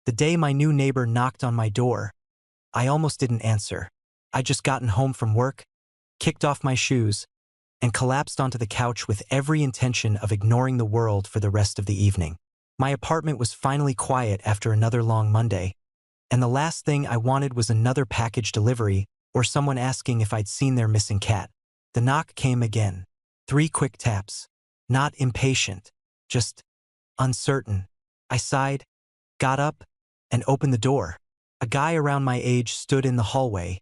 The day my new neighbor knocked on my door, I almost didn't answer. I'd just gotten home from work, kicked off my shoes, and collapsed onto the couch with every intention of ignoring the world for the rest of the evening. My apartment was finally quiet after another long Monday, and the last thing I wanted was another package delivery or someone asking if I'd seen their missing cat. The knock came again. 3 quick taps. Not impatient, just uncertain. I sighed, got up, and opened the door. A guy around my age stood in the hallway,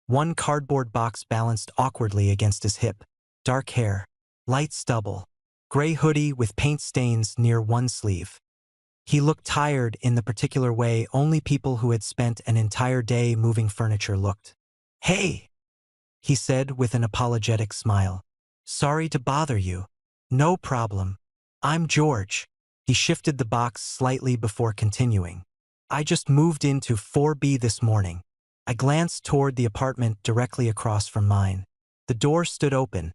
one cardboard box balanced awkwardly against his hip. Dark hair, light stubble, gray hoodie with paint stains near one sleeve. He looked tired in the particular way only people who had spent an entire day moving furniture looked. "Hey," he said with an apologetic smile. "Sorry to bother you." "No problem. I'm George." He shifted the box slightly before continuing. "I just moved into 4B this morning." I glanced toward the apartment directly across from mine. The door stood open,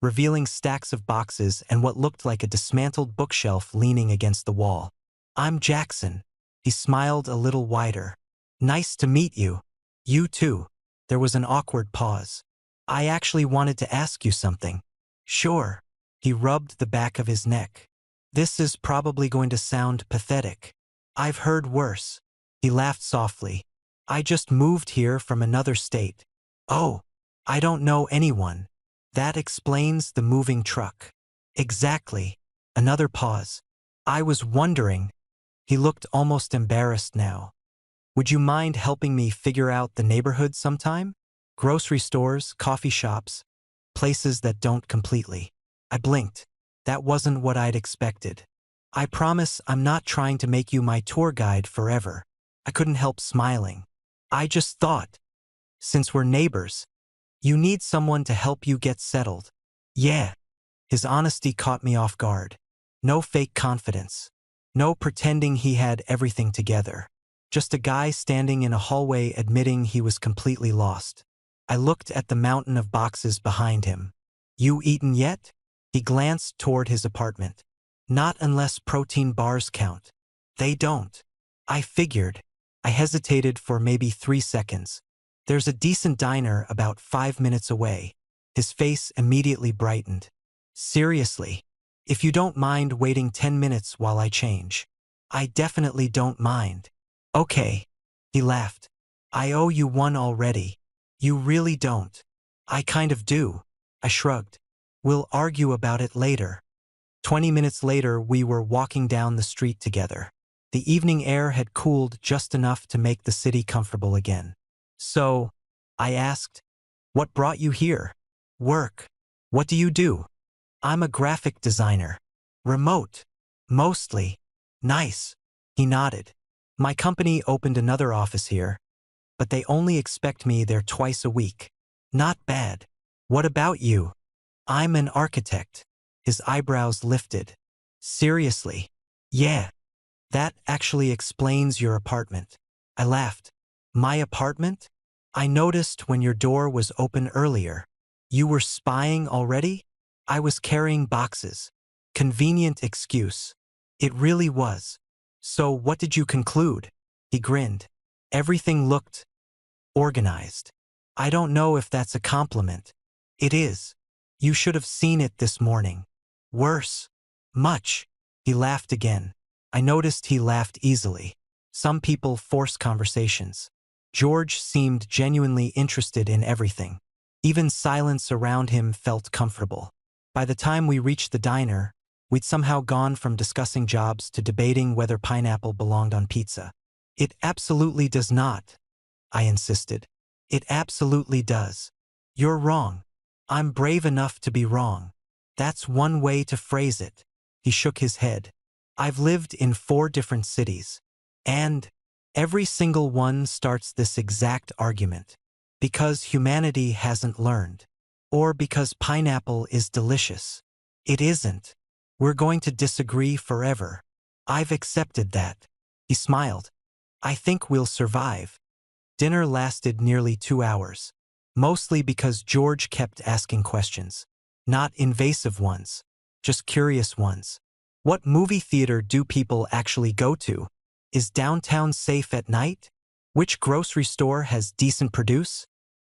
revealing stacks of boxes and what looked like a dismantled bookshelf leaning against the wall. "I'm Jackson." He smiled a little wider. "Nice to meet you." "You too." There was an awkward pause. "I actually wanted to ask you something." "Sure." He rubbed the back of his neck. "This is probably going to sound pathetic. I've heard worse." He laughed softly. "I just moved here from another state." "Oh, I don't know anyone." "That explains the moving truck." "Exactly." Another pause. "I was wondering." He looked almost embarrassed now. "Would you mind helping me figure out the neighborhood sometime? Grocery stores, coffee shops, places that don't completely." I blinked. That wasn't what I'd expected. "I promise I'm not trying to make you my tour guide forever." I couldn't help smiling. "I just thought, since we're neighbors, you need someone to help you get settled." "Yeah." His honesty caught me off guard. No fake confidence. No pretending he had everything together. Just a guy standing in a hallway admitting he was completely lost. I looked at the mountain of boxes behind him. "You eaten yet?" He glanced toward his apartment. "Not unless protein bars count." "They don't." I figured. I hesitated for maybe 3 seconds. "There's a decent diner about 5 minutes away." His face immediately brightened. "Seriously, if you don't mind waiting 10 minutes while I change." "I definitely don't mind." "Okay." He laughed. "I owe you one already." "You really don't." "I kind of do." I shrugged. "We'll argue about it later." 20 minutes later, we were walking down the street together. The evening air had cooled just enough to make the city comfortable again. "So," I asked, "what brought you here?" "Work." "What do you do?" "I'm a graphic designer." "Remote?" "Mostly." "Nice." He nodded. "My company opened another office here, but they only expect me there twice a week." "Not bad." "What about you?" "I'm an architect." His eyebrows lifted. "Seriously?" "Yeah." "That actually explains your apartment." I laughed. "My apartment?" "I noticed when your door was open earlier." "You were spying already?" "I was carrying boxes." Convenient excuse. It really was. "So what did you conclude?" He grinned. "Everything looked organized." "I don't know if that's a compliment." "It is. You should have seen it this morning." "Worse." "Much." He laughed again. I noticed he laughed easily. Some people force conversations. George seemed genuinely interested in everything. Even silence around him felt comfortable. By the time we reached the diner, we'd somehow gone from discussing jobs to debating whether pineapple belonged on pizza. "It absolutely does not," I insisted. "It absolutely does." "You're wrong." "I'm brave enough to be wrong." "That's one way to phrase it." He shook his head. "I've lived in 4 different cities, and every single one starts this exact argument. Because humanity hasn't learned. Or because pineapple is delicious. It isn't. We're going to disagree forever. I've accepted that." He smiled. "I think we'll survive." Dinner lasted nearly 2 hours. Mostly because George kept asking questions. Not invasive ones, just curious ones. "What movie theater do people actually go to?" Is downtown safe at night? Which grocery store has decent produce?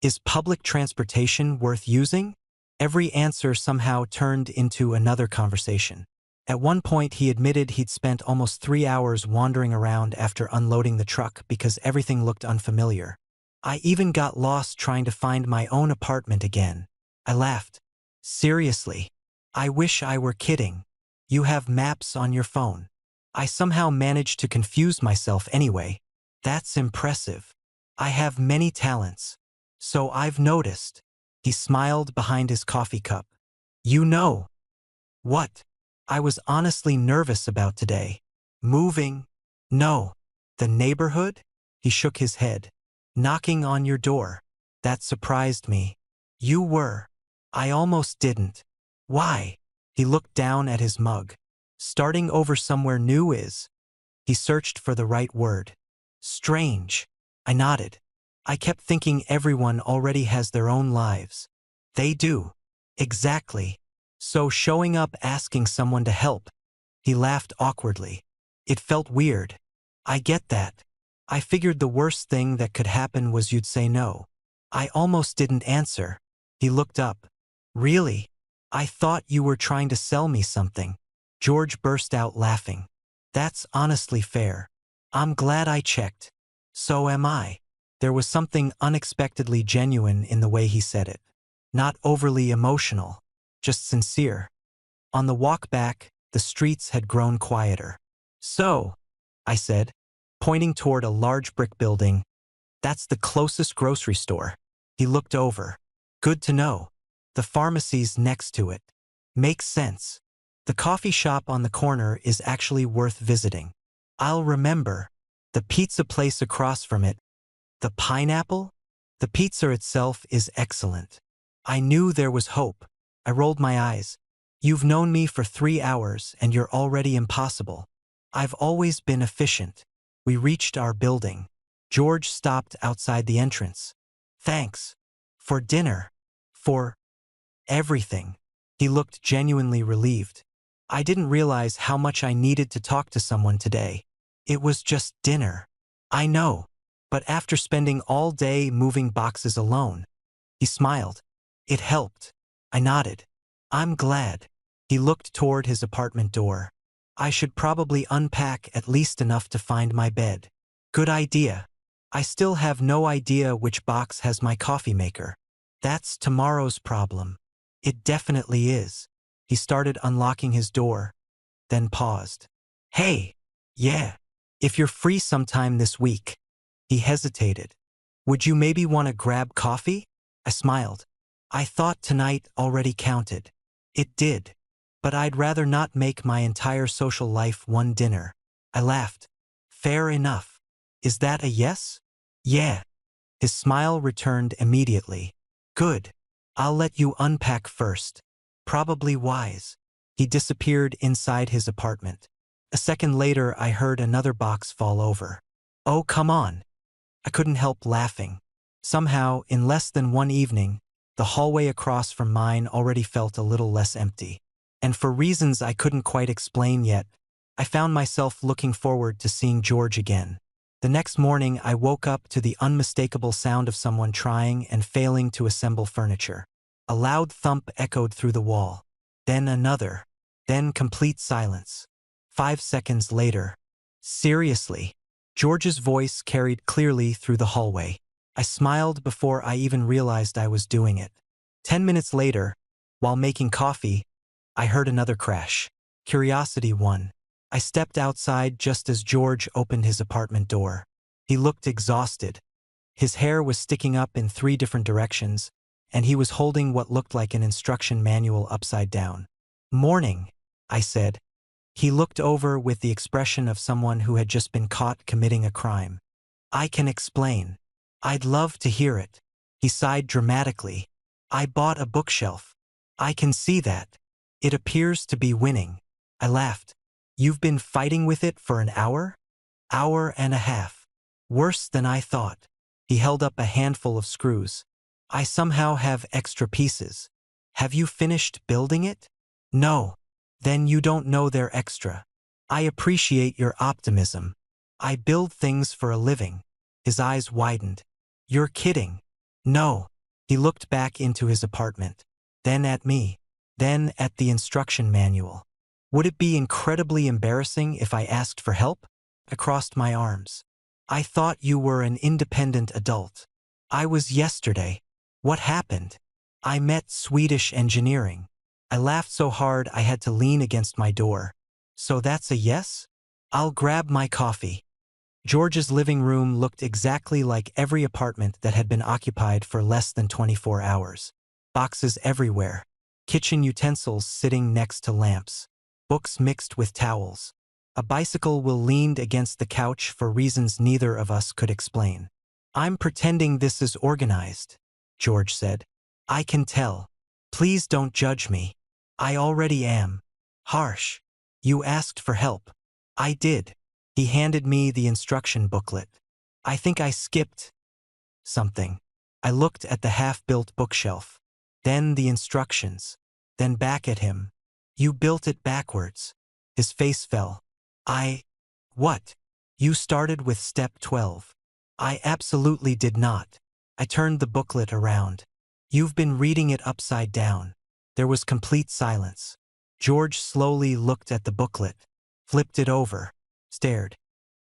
Is public transportation worth using? Every answer somehow turned into another conversation. At one point, he admitted he'd spent almost 3 hours wandering around after unloading the truck because everything looked unfamiliar. I even got lost trying to find my own apartment again. I laughed. Seriously? I wish I were kidding. You have maps on your phone. I somehow managed to confuse myself anyway. That's impressive. I have many talents. So I've noticed. He smiled behind his coffee cup. You know. What? I was honestly nervous about today. Moving? No. The neighborhood? He shook his head. Knocking on your door. That surprised me. You were. I almost didn't. Why? He looked down at his mug. Starting over somewhere new is. He searched for the right word. Strange. I nodded. I kept thinking everyone already has their own lives. They do. Exactly. So showing up asking someone to help. He laughed awkwardly. It felt weird. I get that. I figured the worst thing that could happen was you'd say no. I almost didn't answer. He looked up. Really? I thought you were trying to sell me something. George burst out laughing. That's honestly fair. I'm glad I checked. So am I. There was something unexpectedly genuine in the way he said it. Not overly emotional, just sincere. On the walk back, the streets had grown quieter. So, I said, pointing toward a large brick building, that's the closest grocery store. He looked over. Good to know. The pharmacy's next to it. Makes sense. The coffee shop on the corner is actually worth visiting. I'll remember. The pizza place across from it. The pineapple? The pizza itself is excellent. I knew there was hope. I rolled my eyes. You've known me for 3 hours and you're already impossible. I've always been efficient. We reached our building. George stopped outside the entrance. Thanks. For dinner. For everything. He looked genuinely relieved. I didn't realize how much I needed to talk to someone today. It was just dinner. I know. But after spending all day moving boxes alone. He smiled. It helped. I nodded. I'm glad. He looked toward his apartment door. I should probably unpack at least enough to find my bed. Good idea. I still have no idea which box has my coffee maker. That's tomorrow's problem. It definitely is. He started unlocking his door, then paused. Hey, yeah, if you're free sometime this week. He hesitated. Would you maybe want to grab coffee? I smiled. I thought tonight already counted. It did. But I'd rather not make my entire social life one dinner. I laughed. Fair enough. Is that a yes? Yeah. His smile returned immediately. Good. I'll let you unpack first. Probably wise. He disappeared inside his apartment. A second later, I heard another box fall over. Oh, come on. I couldn't help laughing. Somehow, in less than one evening, the hallway across from mine already felt a little less empty. And for reasons I couldn't quite explain yet, I found myself looking forward to seeing George again. The next morning, I woke up to the unmistakable sound of someone trying and failing to assemble furniture. A loud thump echoed through the wall. Then another. Then complete silence. 5 seconds later. Seriously. George's voice carried clearly through the hallway. I smiled before I even realized I was doing it. 10 minutes later, while making coffee, I heard another crash. Curiosity won. I stepped outside just as George opened his apartment door. He looked exhausted. His hair was sticking up in 3 different directions, and he was holding what looked like an instruction manual upside down. Morning, I said. He looked over with the expression of someone who had just been caught committing a crime. I can explain. I'd love to hear it. He sighed dramatically. I bought a bookshelf. I can see that. It appears to be winning. I laughed. You've been fighting with it for an hour? Hour and a half. Worse than I thought. He held up a handful of screws. I somehow have extra pieces. Have you finished building it? No. Then you don't know they're extra. I appreciate your optimism. I build things for a living. His eyes widened. You're kidding. No. He looked back into his apartment, then at me, then at the instruction manual. Would it be incredibly embarrassing if I asked for help? I crossed my arms. I thought you were an independent adult. I was yesterday. What happened? I met Swedish engineering. I laughed so hard I had to lean against my door. So that's a yes? I'll grab my coffee. George's living room looked exactly like every apartment that had been occupied for less than 24 hours. Boxes everywhere. Kitchen utensils sitting next to lamps. Books mixed with towels. A bicycle will leaned against the couch for reasons neither of us could explain. I'm pretending this is organized, George said. I can tell. Please don't judge me. I already am. Harsh. You asked for help. I did. He handed me the instruction booklet. I think I skipped something. I looked at the half-built bookshelf, then the instructions, then back at him. You built it backwards. His face fell. What? You started with step 12. I absolutely did not. I turned the booklet around. You've been reading it upside down. There was complete silence. George slowly looked at the booklet, flipped it over, stared.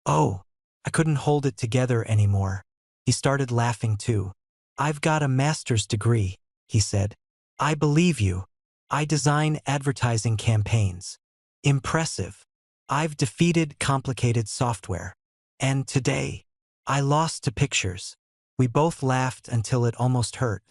Oh, I couldn't hold it together anymore. He started laughing too. I've got a master's degree, he said. I believe you. I design advertising campaigns. Impressive. I've defeated complicated software. And today, I lost to pictures. We both laughed until it almost hurt.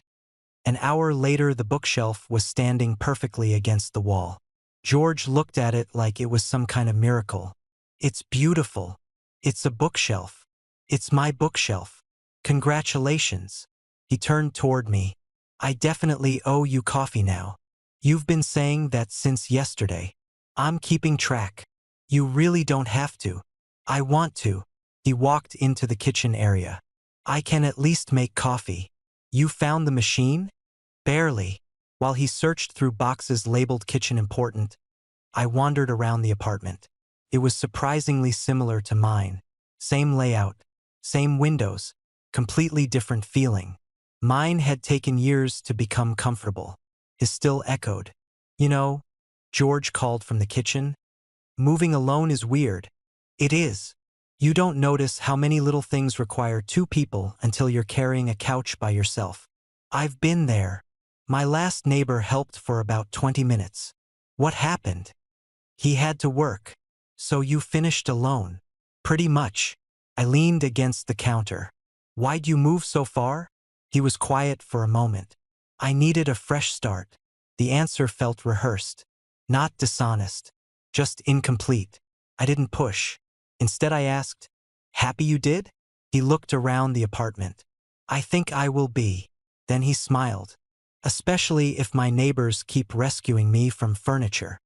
An hour later, the bookshelf was standing perfectly against the wall. George looked at it like it was some kind of miracle. It's beautiful. It's a bookshelf. It's my bookshelf. Congratulations. He turned toward me. I definitely owe you coffee now. You've been saying that since yesterday. I'm keeping track. You really don't have to. I want to. He walked into the kitchen area. I can at least make coffee. You found the machine? Barely. While he searched through boxes labeled kitchen important, I wandered around the apartment. It was surprisingly similar to mine. Same layout, same windows, completely different feeling. Mine had taken years to become comfortable. His still echoed. You know, George called from the kitchen. Moving alone is weird. It is. You don't notice how many little things require two people until you're carrying a couch by yourself. I've been there. My last neighbor helped for about 20 minutes. What happened? He had to work. So you finished alone. Pretty much. I leaned against the counter. Why'd you move so far? He was quiet for a moment. I needed a fresh start. The answer felt rehearsed. Not dishonest. Just incomplete. I didn't push. Instead I asked, happy you did? He looked around the apartment. I think I will be. Then he smiled. Especially if my neighbors keep rescuing me from furniture.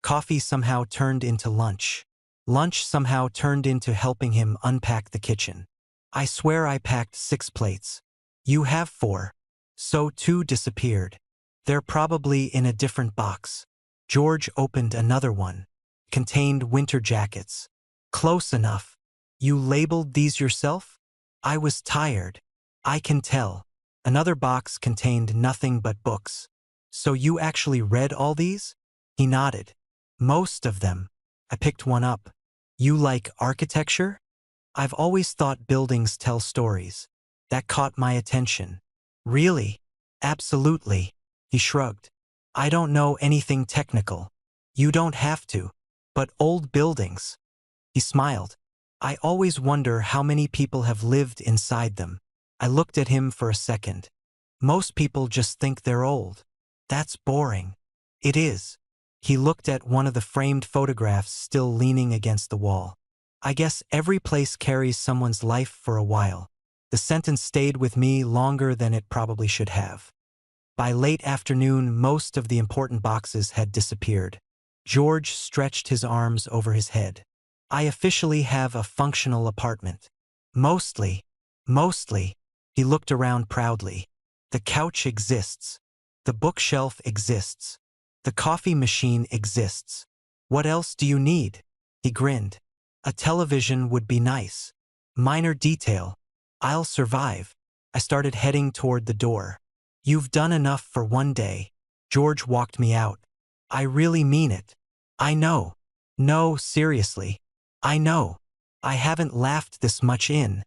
Coffee somehow turned into lunch. Lunch somehow turned into helping him unpack the kitchen. I swear I packed 6 plates. You have 4. So 2 disappeared. They're probably in a different box. George opened another one. Contained winter jackets. Close enough. You labeled these yourself? I was tired. I can tell. Another box contained nothing but books. So you actually read all these? He nodded. Most of them. I picked one up. You like architecture? I've always thought buildings tell stories. That caught my attention. Really? Absolutely. He shrugged. I don't know anything technical. You don't have to. But old buildings. He smiled. I always wonder how many people have lived inside them. I looked at him for a second. Most people just think they're old. That's boring. It is. He looked at one of the framed photographs still leaning against the wall. I guess every place carries someone's life for a while. The sentence stayed with me longer than it probably should have. By late afternoon, most of the important boxes had disappeared. George stretched his arms over his head. I officially have a functional apartment. Mostly. He looked around proudly. The couch exists. The bookshelf exists. The coffee machine exists. What else do you need? He grinned. A television would be nice. Minor detail. I'll survive. I started heading toward the door. You've done enough for one day. George walked me out. I really mean it. I know. No, seriously. I know. I haven't laughed this much in.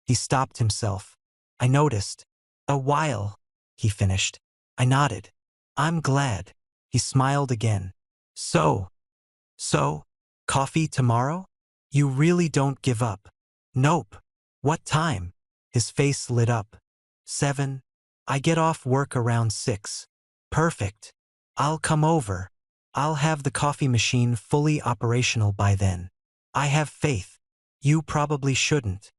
He stopped himself. I noticed. A while, he finished. I nodded. I'm glad. He smiled again. So, coffee tomorrow? You really don't give up. Nope. What time? His face lit up. 7. I get off work around 6. Perfect. I'll come over. I'll have the coffee machine fully operational by then. I have faith. You probably shouldn't.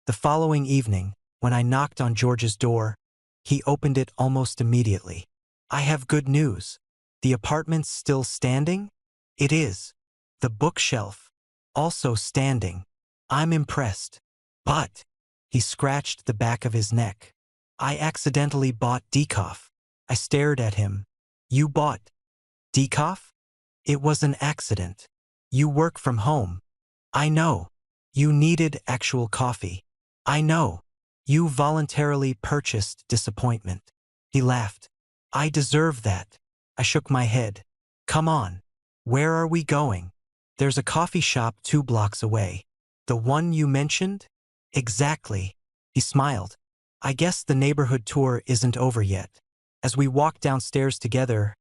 The following evening, when I knocked on George's door, he opened it almost immediately. I have good news. The apartment's still standing? It is. The bookshelf. Also standing. I'm impressed. But, he scratched the back of his neck. I accidentally bought decaf. I stared at him. You bought decaf? It was an accident. You work from home. I know. You needed actual coffee. I know. You voluntarily purchased disappointment. He laughed. I deserve that. I shook my head. Come on. Where are we going? There's a coffee shop 2 blocks away. The one you mentioned? Exactly. He smiled. I guess the neighborhood tour isn't over yet. As we walked downstairs together,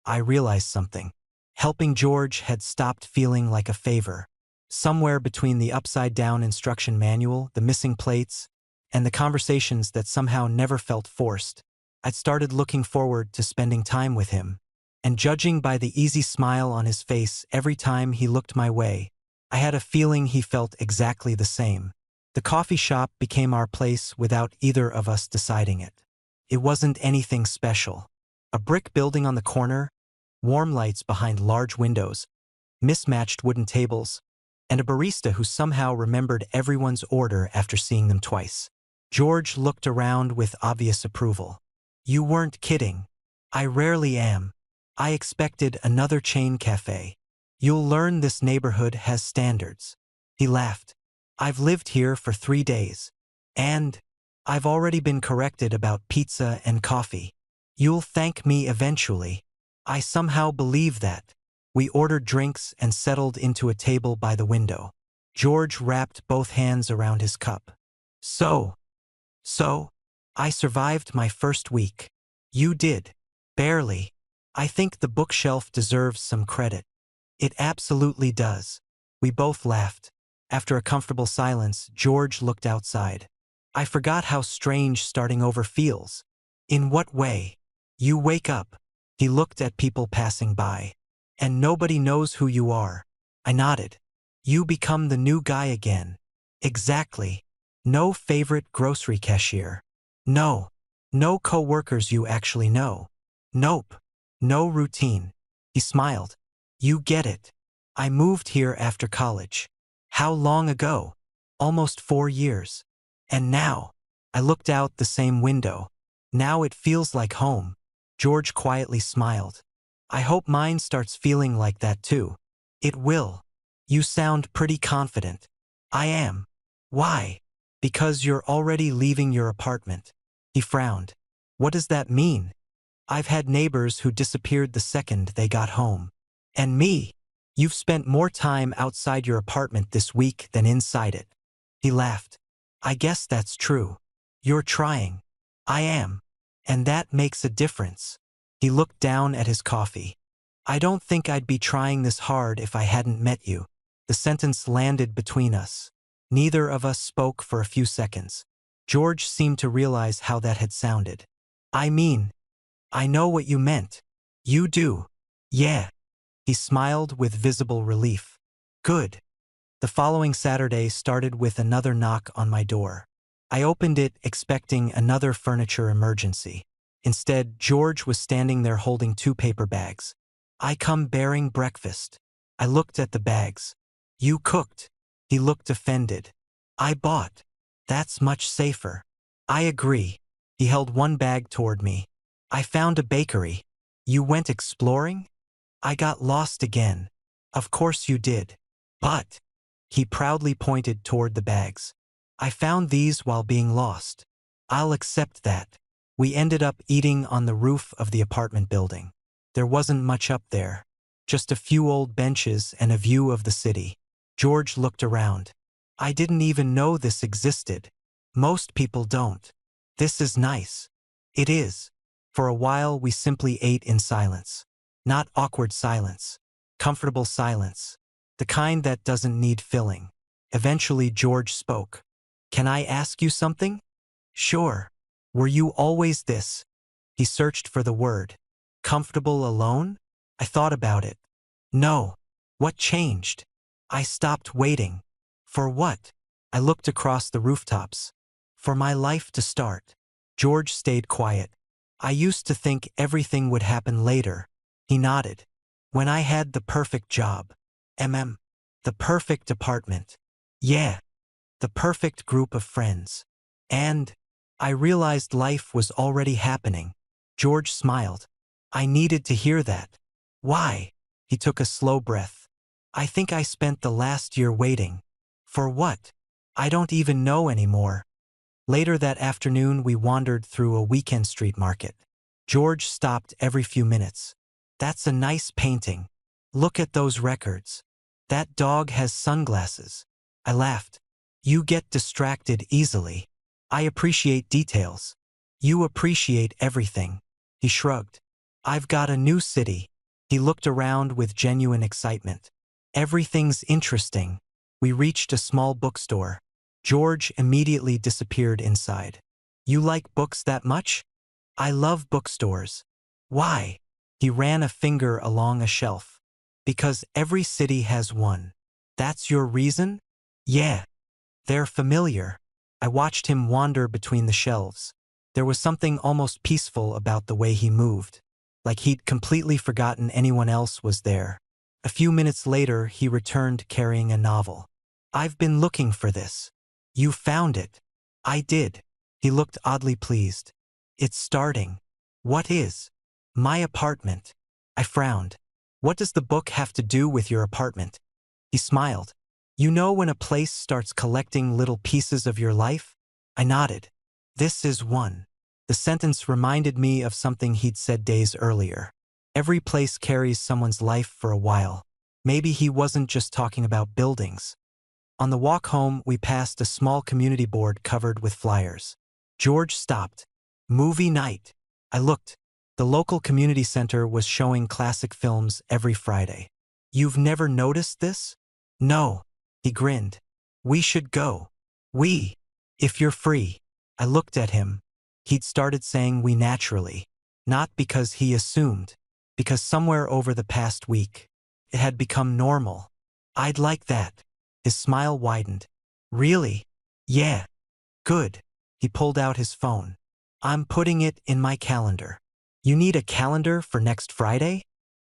I realized something. Helping George had stopped feeling like a favor. Somewhere between the upside-down instruction manual, the missing plates, and the conversations that somehow never felt forced, I'd started looking forward to spending time with him. And judging by the easy smile on his face every time he looked my way, I had a feeling he felt exactly the same. The coffee shop became our place without either of us deciding it. It wasn't anything special. A brick building on the corner, warm lights behind large windows, mismatched wooden tables, and a barista who somehow remembered everyone's order after seeing them twice. George looked around with obvious approval. You weren't kidding. I rarely am. I expected another chain cafe. You'll learn this neighborhood has standards. He laughed. I've lived here for 3 days. And I've already been corrected about pizza and coffee. You'll thank me eventually. I somehow believe that. We ordered drinks and settled into a table by the window. George wrapped both hands around his cup. So, I survived my first week. You did. Barely. I think the bookshelf deserves some credit. It absolutely does. We both laughed. After a comfortable silence, George looked outside. I forgot how strange starting over feels. In what way? You wake up. He looked at people passing by. And nobody knows who you are. I nodded. You become the new guy again. Exactly. No favorite grocery cashier. No. No co-workers you actually know. Nope. No routine. He smiled. You get it. I moved here after college. How long ago? Almost 4 years. And now, I looked out the same window. Now it feels like home. George quietly smiled. I hope mine starts feeling like that too. It will. You sound pretty confident. I am. Why? Because you're already leaving your apartment. He frowned. What does that mean? I've had neighbors who disappeared the second they got home. And me. You've spent more time outside your apartment this week than inside it. He laughed. I guess that's true. You're trying. I am. And that makes a difference. He looked down at his coffee. I don't think I'd be trying this hard if I hadn't met you. The sentence landed between us. Neither of us spoke for a few seconds. George seemed to realize how that had sounded. I mean, I know what you meant. You do. Yeah. He smiled with visible relief. Good. The following Saturday started with another knock on my door. I opened it expecting another furniture emergency. Instead, George was standing there holding 2 paper bags. I come bearing breakfast. I looked at the bags. You cooked. He looked offended. I bought. That's much safer. I agree. He held one bag toward me. I found a bakery. You went exploring? I got lost again. Of course you did. But He proudly pointed toward the bags. I found these while being lost. I'll accept that. We ended up eating on the roof of the apartment building. There wasn't much up there. Just a few old benches and a view of the city. George looked around. I didn't even know this existed. Most people don't. This is nice. It is. For a while we simply ate in silence. Not awkward silence. Comfortable silence. The kind that doesn't need filling. Eventually George spoke. Can I ask you something? Sure. Were you always this? He searched for the word. Comfortable alone? I thought about it. No. What changed? I stopped waiting. For what? I looked across the rooftops. For my life to start. George stayed quiet. I used to think everything would happen later. He nodded. When I had the perfect job. The perfect apartment. Yeah. The perfect group of friends. And I realized life was already happening. George smiled. I needed to hear that. Why? He took a slow breath. I think I spent the last year waiting. For what? I don't even know anymore. Later that afternoon we wandered through a weekend street market. George stopped every few minutes. That's a nice painting. Look at those records. That dog has sunglasses. I laughed. You get distracted easily. I appreciate details. You appreciate everything. He shrugged. I've got a new city. He looked around with genuine excitement. Everything's interesting. We reached a small bookstore. George immediately disappeared inside. You like books that much? I love bookstores. Why? He ran a finger along a shelf. Because every city has one. That's your reason? Yeah. They're familiar. I watched him wander between the shelves. There was something almost peaceful about the way he moved. Like he'd completely forgotten anyone else was there. A few minutes later, he returned carrying a novel. I've been looking for this. You found it. I did. He looked oddly pleased. It's starting. What is? My apartment. I frowned. What does the book have to do with your apartment? He smiled. You know when a place starts collecting little pieces of your life? I nodded. This is one. The sentence reminded me of something he'd said days earlier. Every place carries someone's life for a while. Maybe he wasn't just talking about buildings. On the walk home, we passed a small community board covered with flyers. George stopped. Movie night. I looked. The local community center was showing classic films every Friday. You've never noticed this? No. He grinned. We should go. We. If you're free. I looked at him. He'd started saying we naturally. Not because he assumed. Because somewhere over the past week, it had become normal. I'd like that. His smile widened. Really? Yeah. Good. He pulled out his phone. I'm putting it in my calendar. You need a calendar for next Friday?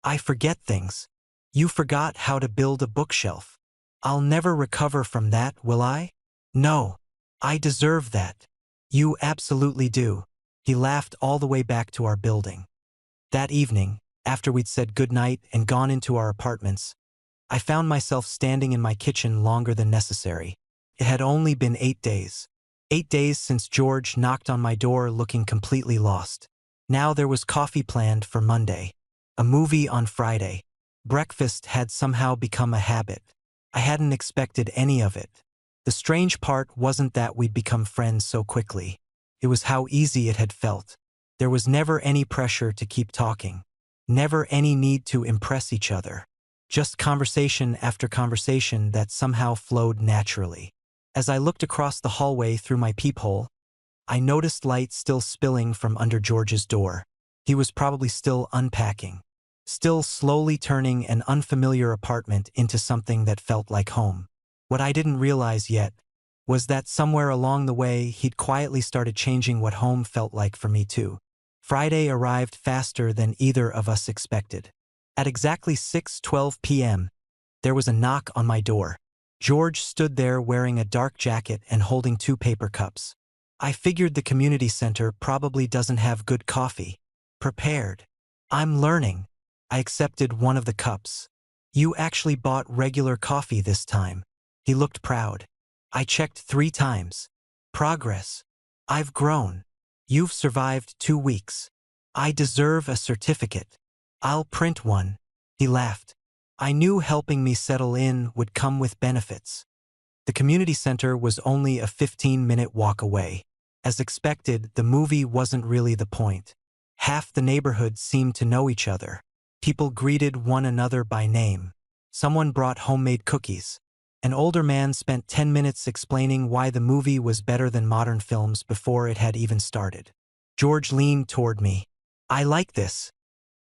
I forget things. You forgot how to build a bookshelf. I'll never recover from that, will I? No. I deserve that. You absolutely do. He laughed all the way back to our building. That evening, after we'd said goodnight and gone into our apartments, I found myself standing in my kitchen longer than necessary. It had only been 8 days. 8 days since George knocked on my door looking completely lost. Now there was coffee planned for Monday. A movie on Friday. Breakfast had somehow become a habit. I hadn't expected any of it. The strange part wasn't that we'd become friends so quickly. It was how easy it had felt. There was never any pressure to keep talking. Never any need to impress each other. Just conversation after conversation that somehow flowed naturally. As I looked across the hallway through my peephole, I noticed light still spilling from under George's door. He was probably still unpacking. Still slowly turning an unfamiliar apartment into something that felt like home. What I didn't realize yet was that somewhere along the way he'd quietly started changing what home felt like for me too. Friday arrived faster than either of us expected. At exactly 6:12 p.m., there was a knock on my door. George stood there wearing a dark jacket and holding 2 paper cups. I figured the community center probably doesn't have good coffee. Prepared. I'm learning. I accepted one of the cups. You actually bought regular coffee this time. He looked proud. I checked 3 times. Progress. I've grown. You've survived 2 weeks. I deserve a certificate. I'll print one. He laughed. I knew helping me settle in would come with benefits. The community center was only a 15-minute walk away. As expected, the movie wasn't really the point. Half the neighborhood seemed to know each other. People greeted one another by name. Someone brought homemade cookies. An older man spent 10 minutes explaining why the movie was better than modern films before it had even started. George leaned toward me. I like this.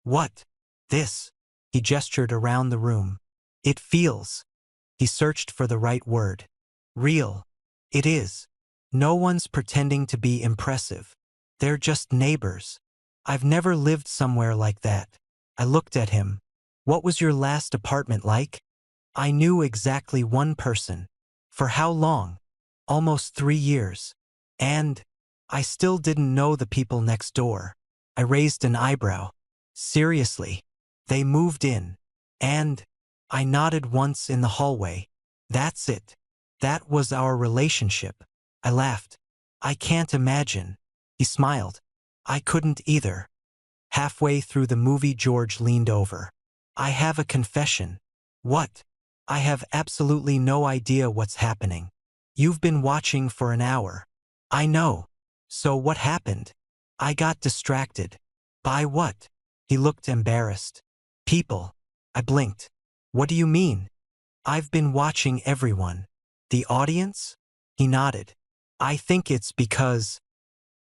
What? This. He gestured around the room. It feels. He searched for the right word. Real. It is. No one's pretending to be impressive. They're just neighbors. I've never lived somewhere like that. I looked at him. What was your last apartment like? I knew exactly one person. For how long? Almost 3 years. And I still didn't know the people next door. I raised an eyebrow. Seriously. They moved in. And I nodded once in the hallway. That's it. That was our relationship. I laughed. I can't imagine. He smiled. I couldn't either. Halfway through the movie, George leaned over. I have a confession. What? I have absolutely no idea what's happening. You've been watching for an hour. I know. So what happened? I got distracted. By what? He looked embarrassed. People. I blinked. What do you mean? I've been watching everyone. The audience? He nodded. I think it's because...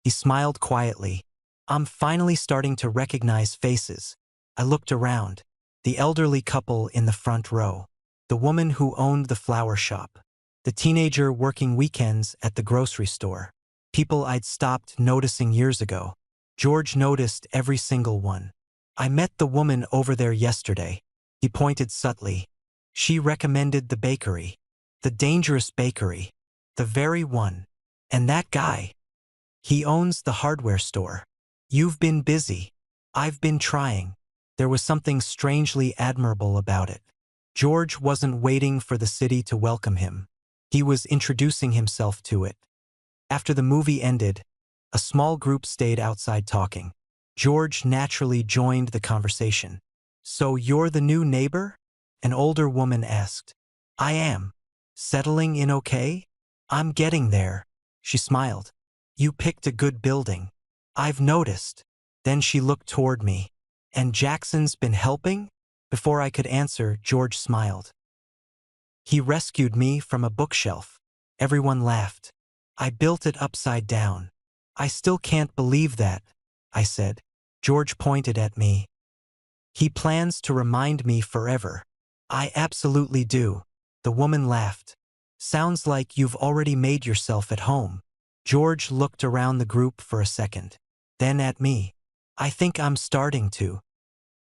He smiled quietly. I'm finally starting to recognize faces. I looked around. The elderly couple in the front row. The woman who owned the flower shop. The teenager working weekends at the grocery store. People I'd stopped noticing years ago. George noticed every single one. I met the woman over there yesterday. He pointed subtly. She recommended the bakery. The dangerous bakery. The very one. And that guy. He owns the hardware store. You've been busy. I've been trying. There was something strangely admirable about it. George wasn't waiting for the city to welcome him. He was introducing himself to it. After the movie ended, a small group stayed outside talking. George naturally joined the conversation. So you're the new neighbor? An older woman asked. I am. Settling in okay? I'm getting there. She smiled. You picked a good building. I've noticed. Then she looked toward me. And Jackson's been helping? Before I could answer, George smiled. He rescued me from a bookshelf. Everyone laughed. I built it upside down. I still can't believe that, I said. George pointed at me. He plans to remind me forever. I absolutely do. The woman laughed. Sounds like you've already made yourself at home. George looked around the group for a second. Then at me. I think I'm starting to.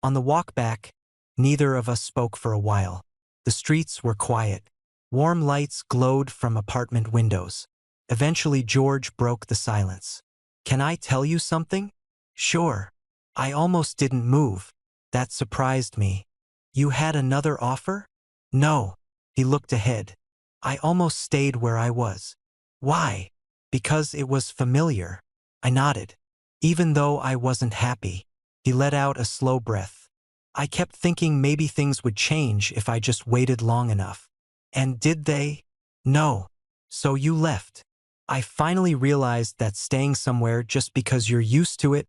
On the walk back, neither of us spoke for a while. The streets were quiet. Warm lights glowed from apartment windows. Eventually George broke the silence. Can I tell you something? Sure. I almost didn't move. That surprised me. You had another offer? No. He looked ahead. I almost stayed where I was. Why? Because it was familiar. I nodded. Even though I wasn't happy. He let out a slow breath. I kept thinking maybe things would change if I just waited long enough. And did they? No. So you left. I finally realized that staying somewhere just because you're used to it,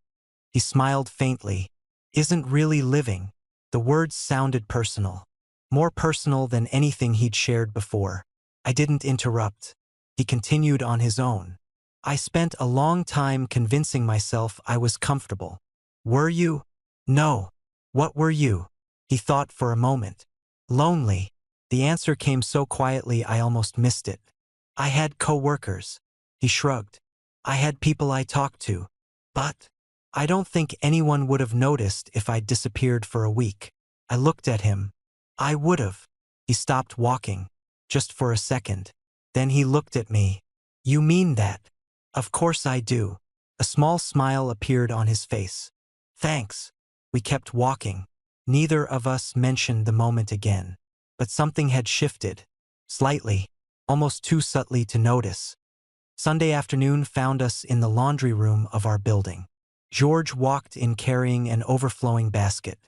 he smiled faintly, isn't really living. The words sounded personal. More personal than anything he'd shared before. I didn't interrupt. He continued on his own. I spent a long time convincing myself I was comfortable. Were you? No. What were you? He thought for a moment. Lonely. The answer came so quietly I almost missed it. I had co-workers. He shrugged. I had people I talked to. But I don't think anyone would have noticed if I'd disappeared for a week. I looked at him. I would've. He stopped walking. Just for a second. Then he looked at me. You mean that? Of course I do. A small smile appeared on his face. Thanks. We kept walking. Neither of us mentioned the moment again. But something had shifted. Slightly. almost too subtly to notice. Sunday afternoon found us in the laundry room of our building. George walked in carrying an overflowing basket.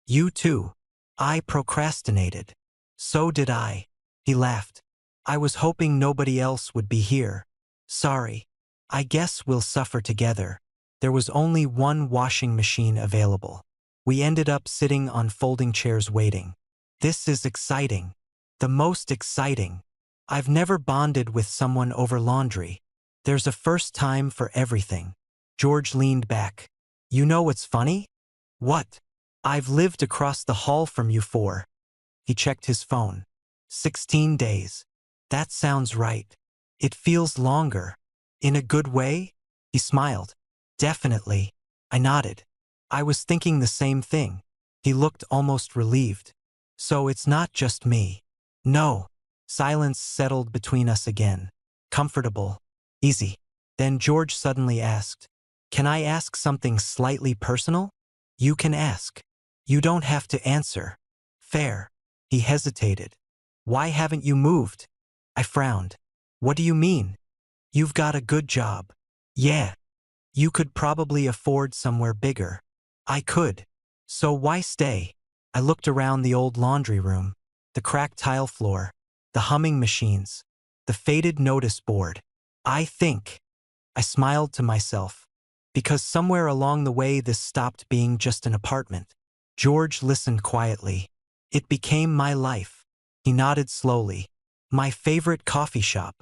You too. I procrastinated. So did I. He laughed. I was hoping nobody else would be here. Sorry. I guess we'll suffer together. There was only one washing machine available. We ended up sitting on folding chairs waiting. This is exciting. The most exciting. I've never bonded with someone over laundry. There's a first time for everything. George leaned back. You know what's funny? What? I've lived across the hall from you for. He checked his phone. 16 days. That sounds right. It feels longer. In a good way? He smiled. Definitely. I nodded. I was thinking the same thing. He looked almost relieved. So it's not just me. No. Silence settled between us again. Comfortable. Easy. Then George suddenly asked, Can I ask something slightly personal? You can ask. You don't have to answer. Fair. He hesitated. Why haven't you moved? I frowned. What do you mean? You've got a good job. Yeah. You could probably afford somewhere bigger. I could. So why stay? I looked around the old laundry room, the cracked tile floor, the humming machines, the faded notice board. I smiled to myself, because somewhere along the way this stopped being just an apartment. George listened quietly. It became my life. He nodded slowly. My favorite coffee shop,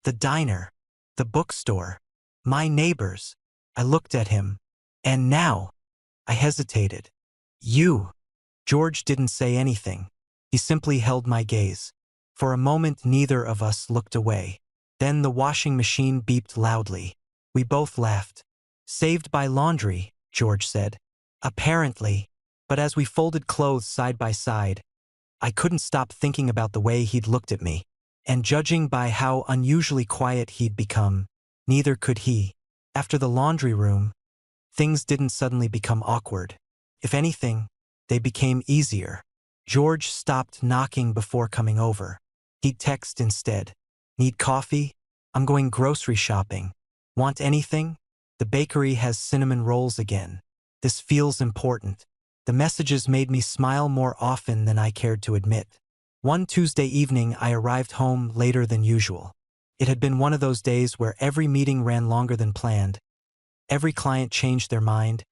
the diner, the bookstore, my neighbors. I looked at him. And now, I hesitated. You. George didn't say anything. He simply held my gaze. For a moment neither of us looked away. Then the washing machine beeped loudly. We both laughed. Saved by laundry, George said. Apparently. But as we folded clothes side by side, I couldn't stop thinking about the way he'd looked at me. And judging by how unusually quiet he'd become, neither could he. After the laundry room, things didn't suddenly become awkward. If anything, they became easier. George stopped knocking before coming over. He'd text instead. Need coffee? I'm going grocery shopping. Want anything? The bakery has cinnamon rolls again. This feels important. The messages made me smile more often than I cared to admit. One Tuesday evening, I arrived home later than usual. It had been one of those days where every meeting ran longer than planned, every client changed their mind,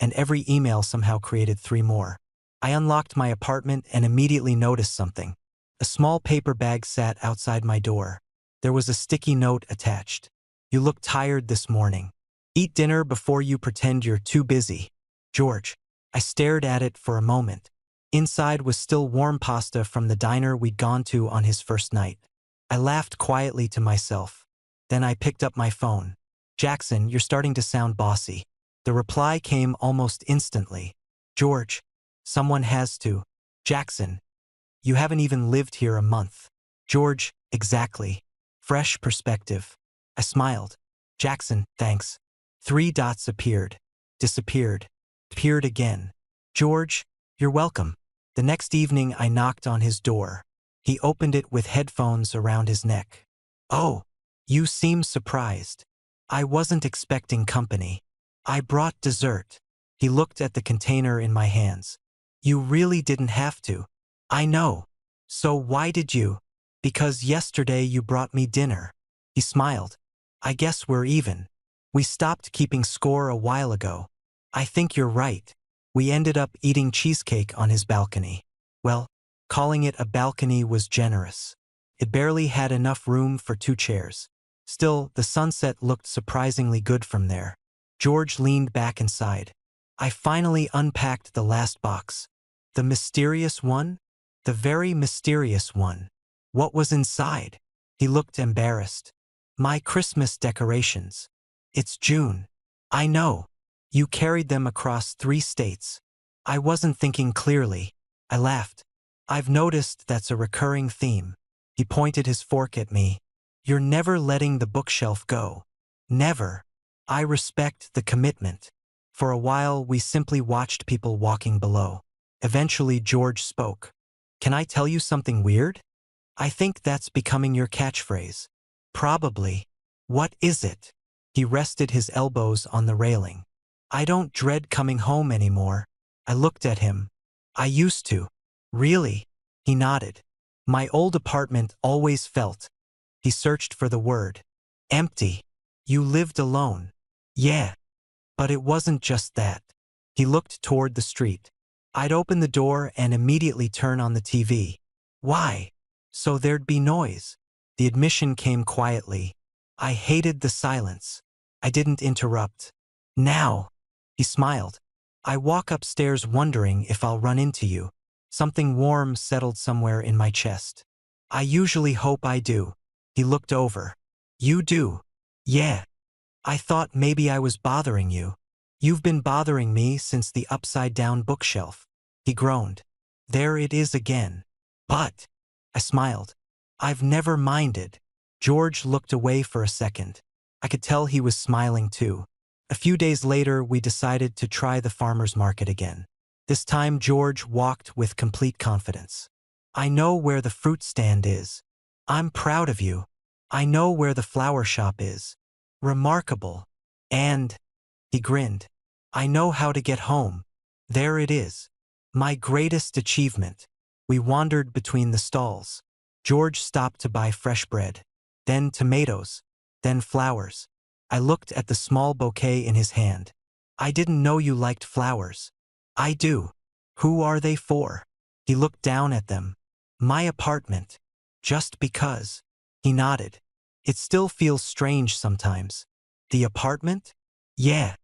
and every email somehow created 3 more. I unlocked my apartment and immediately noticed something. A small paper bag sat outside my door. There was a sticky note attached. You look tired this morning. Eat dinner before you pretend you're too busy. George. I stared at it for a moment. Inside was still warm pasta from the diner we'd gone to on his first night. I laughed quietly to myself. Then I picked up my phone. Jackson, you're starting to sound bossy. The reply came almost instantly. George. Someone has to. Jackson. You haven't even lived here a month. George. Exactly. Fresh perspective. I smiled. Jackson, thanks. 3 dots appeared. Disappeared. Appeared again. George, you're welcome. The next evening I knocked on his door. He opened it with headphones around his neck. Oh, you seem surprised. I wasn't expecting company. I brought dessert. He looked at the container in my hands. You really didn't have to. I know. So why did you? Because yesterday you brought me dinner. He smiled. I guess we're even. We stopped keeping score a while ago. I think you're right. We ended up eating cheesecake on his balcony. Well, calling it a balcony was generous. It barely had enough room for 2 chairs. Still, the sunset looked surprisingly good from there. George leaned back inside. I finally unpacked the last box. The mysterious one? The very mysterious one. What was inside? He looked embarrassed. My Christmas decorations. It's June. I know. You carried them across 3 states. I wasn't thinking clearly. I laughed. I've noticed that's a recurring theme. He pointed his fork at me. You're never letting the bookshelf go. Never. I respect the commitment. For a while, we simply watched people walking below. Eventually, George spoke. Can I tell you something weird? I think that's becoming your catchphrase. Probably. What is it? He rested his elbows on the railing. I don't dread coming home anymore. I looked at him. I used to. Really? He nodded. My old apartment always felt. He searched for the word. Empty. You lived alone. Yeah. But it wasn't just that. He looked toward the street. I'd open the door and immediately turn on the TV. Why? So there'd be noise. The admission came quietly. I hated the silence. I didn't interrupt. Now. He smiled. I walk upstairs wondering if I'll run into you. Something warm settled somewhere in my chest. I usually hope I do. He looked over. You do? Yeah. I thought maybe I was bothering you. You've been bothering me since the upside-down bookshelf. He groaned. There it is again. But, I smiled. I've never minded. George looked away for a second. I could tell he was smiling too. A few days later, we decided to try the farmer's market again. This time, George walked with complete confidence. I know where the fruit stand is. I'm proud of you. I know where the flower shop is. Remarkable. And, he grinned, I know how to get home. There it is. My greatest achievement. We wandered between the stalls. George stopped to buy fresh bread, then tomatoes, then flowers. I looked at the small bouquet in his hand. I didn't know you liked flowers. I do. Who are they for? He looked down at them. My apartment. Just because. He nodded. It still feels strange sometimes. The apartment? Yeah.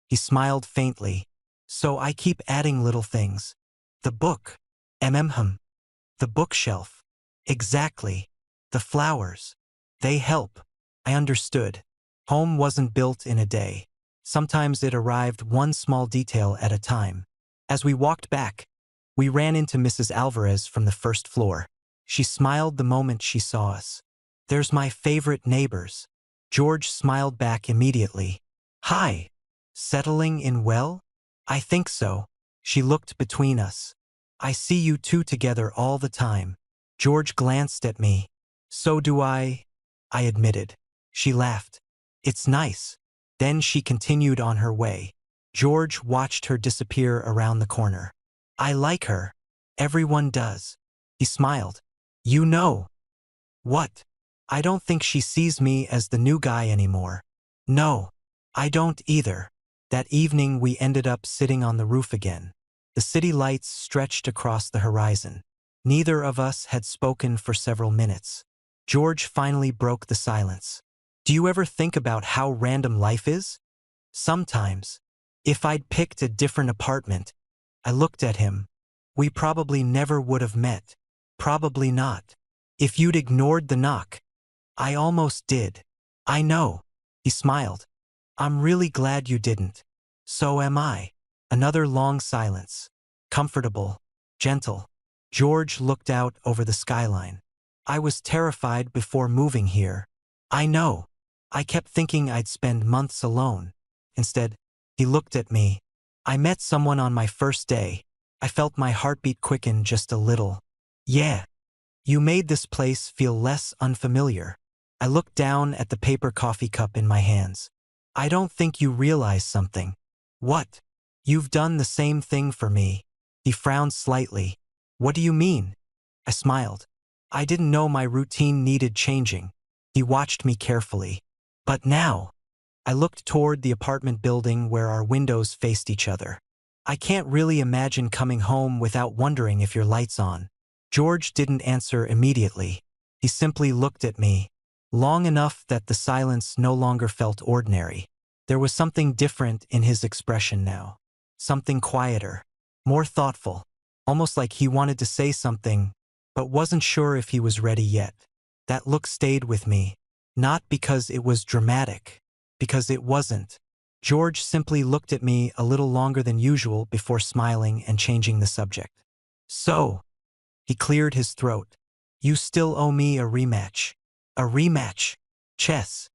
He smiled faintly. So I keep adding little things. The book. The bookshelf. Exactly. The flowers. They help. I understood. Home wasn't built in a day. Sometimes it arrived one small detail at a time. As we walked back, we ran into Mrs. Alvarez from the first floor. She smiled the moment she saw us. There's my favorite neighbors. George smiled back immediately. Hi. Settling in well? I think so. She looked between us. I see you two together all the time. George glanced at me. So do I admitted. She laughed. It's nice. Then she continued on her way. George watched her disappear around the corner. I like her. Everyone does. He smiled. You know. What? I don't think she sees me as the new guy anymore. No. I don't either. That evening we ended up sitting on the roof again. The city lights stretched across the horizon. Neither of us had spoken for several minutes. George finally broke the silence. Do you ever think about how random life is? Sometimes. If I'd picked a different apartment, I looked at him. We probably never would have met. Probably not. If you'd ignored the knock. I almost did. I know. He smiled. I'm really glad you didn't. So am I. Another long silence. Comfortable. Gentle. George looked out over the skyline. I was terrified before moving here. I know. I kept thinking I'd spend months alone. Instead, he looked at me. I met someone on my first day. I felt my heartbeat quicken just a little. Yeah. You made this place feel less unfamiliar. I looked down at the paper coffee cup in my hands. I don't think you realize something. What? You've done the same thing for me. He frowned slightly. What do you mean? I smiled. I didn't know my routine needed changing. He watched me carefully. But now, I looked toward the apartment building where our windows faced each other. I can't really imagine coming home without wondering if your light's on. George didn't answer immediately. He simply looked at me, long enough that the silence no longer felt ordinary. There was something different in his expression now. Something quieter, more thoughtful, almost like he wanted to say something, but wasn't sure if he was ready yet. That look stayed with me, not because it was dramatic, because it wasn't. George simply looked at me a little longer than usual before smiling and changing the subject. So, he cleared his throat. You still owe me a rematch. A rematch. Chess.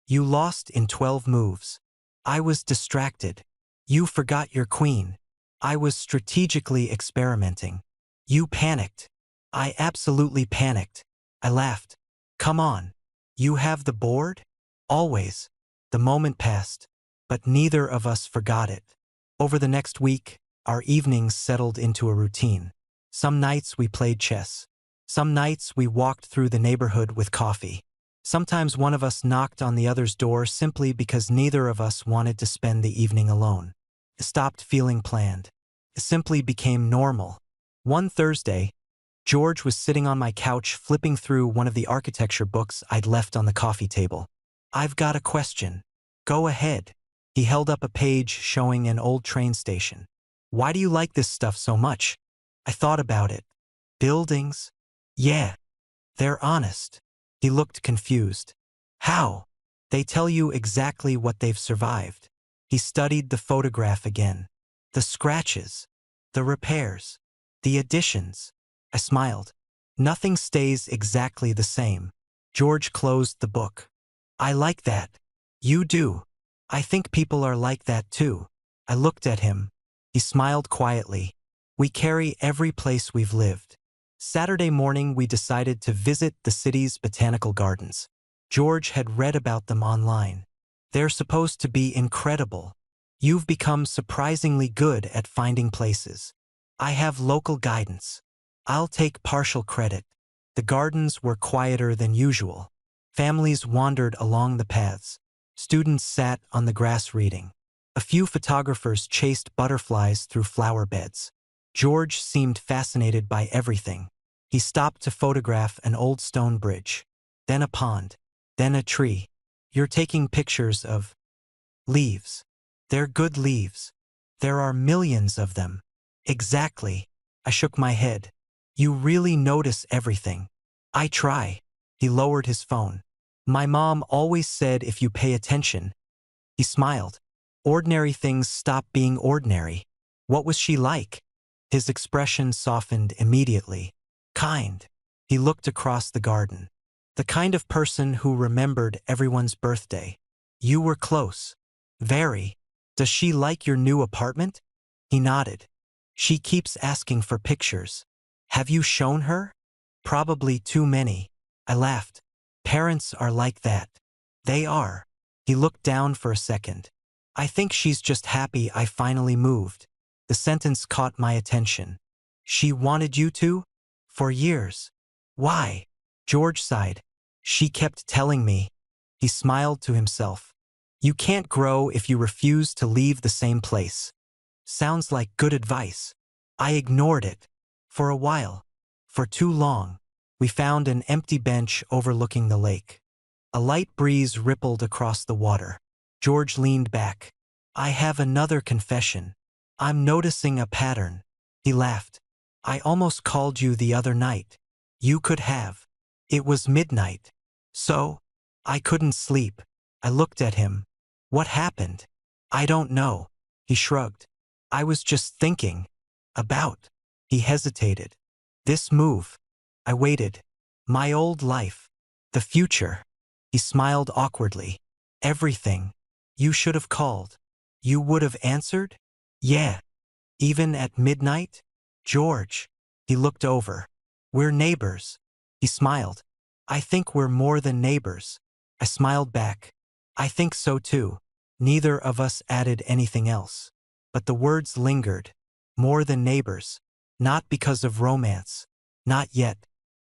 You lost in 12 moves. I was distracted. You forgot your queen. I was strategically experimenting. You panicked. I absolutely panicked. I laughed. Come on. You have the board? Always. The moment passed, but neither of us forgot it. Over the next week, our evenings settled into a routine. Some nights we played chess. Some nights we walked through the neighborhood with coffee. Sometimes one of us knocked on the other's door simply because neither of us wanted to spend the evening alone. It stopped feeling planned. It simply became normal. One Thursday, George was sitting on my couch flipping through one of the architecture books I'd left on the coffee table. I've got a question. Go ahead. He held up a page showing an old train station. Why do you like this stuff so much? I thought about it. Buildings? Yeah. They're honest. He looked confused. How? They tell you exactly what they've survived. He studied the photograph again. The scratches. The repairs. The additions. I smiled. Nothing stays exactly the same. George closed the book. I like that. You do. I think people are like that too. I looked at him. He smiled quietly. We carry every place we've lived. Saturday morning we decided to visit the city's botanical gardens. George had read about them online. They're supposed to be incredible. You've become surprisingly good at finding places. I have local guidance. I'll take partial credit. The gardens were quieter than usual. Families wandered along the paths. Students sat on the grass reading. A few photographers chased butterflies through flower beds. George seemed fascinated by everything. He stopped to photograph an old stone bridge, then a pond, then a tree. You're taking pictures of leaves. They're good leaves. There are millions of them. Exactly. I shook my head. You really notice everything. I try. He lowered his phone. My mom always said if you pay attention. He smiled. Ordinary things stop being ordinary. What was she like? His expression softened immediately. Kind. He looked across the garden. The kind of person who remembered everyone's birthday. You were close. Very. Does she like your new apartment? He nodded. She keeps asking for pictures. Have you shown her? Probably too many. I laughed. Parents are like that. They are. He looked down for a second. I think she's just happy I finally moved. The sentence caught my attention. She wanted you to? For years. Why? George sighed. She kept telling me. He smiled to himself. You can't grow if you refuse to leave the same place. Sounds like good advice. I ignored it. For a while. For too long. We found an empty bench overlooking the lake. A light breeze rippled across the water. George leaned back. I have another confession. I'm noticing a pattern. He laughed. I almost called you the other night. You could have. It was midnight. So? I couldn't sleep. I looked at him. What happened? I don't know. He shrugged. I was just thinking. About. He hesitated. This move. I waited. My old life. The future. He smiled awkwardly. Everything. You should have called. You would have answered? Yeah. Even at midnight? George. He looked over. We're neighbors. He smiled. I think we're more than neighbors. I smiled back. I think so too. Neither of us added anything else. But the words lingered. More than neighbors. Not because of romance. Not yet.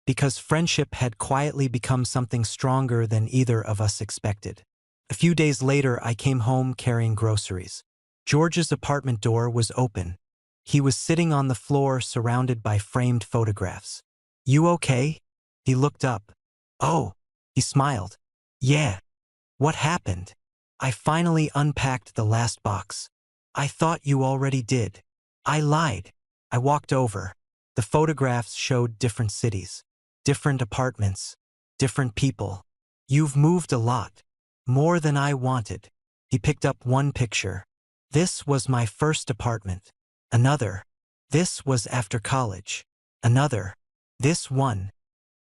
Because friendship had quietly become something stronger than either of us expected. A few days later, I came home carrying groceries. George's apartment door was open. He was sitting on the floor surrounded by framed photographs. You okay? He looked up. Oh. He smiled. Yeah. What happened? I finally unpacked the last box. I thought you already did. I lied. I walked over. The photographs showed different cities, different apartments, different people. You've moved a lot. More than I wanted. He picked up one picture. This was my first apartment. Another. This was after college. Another. This one.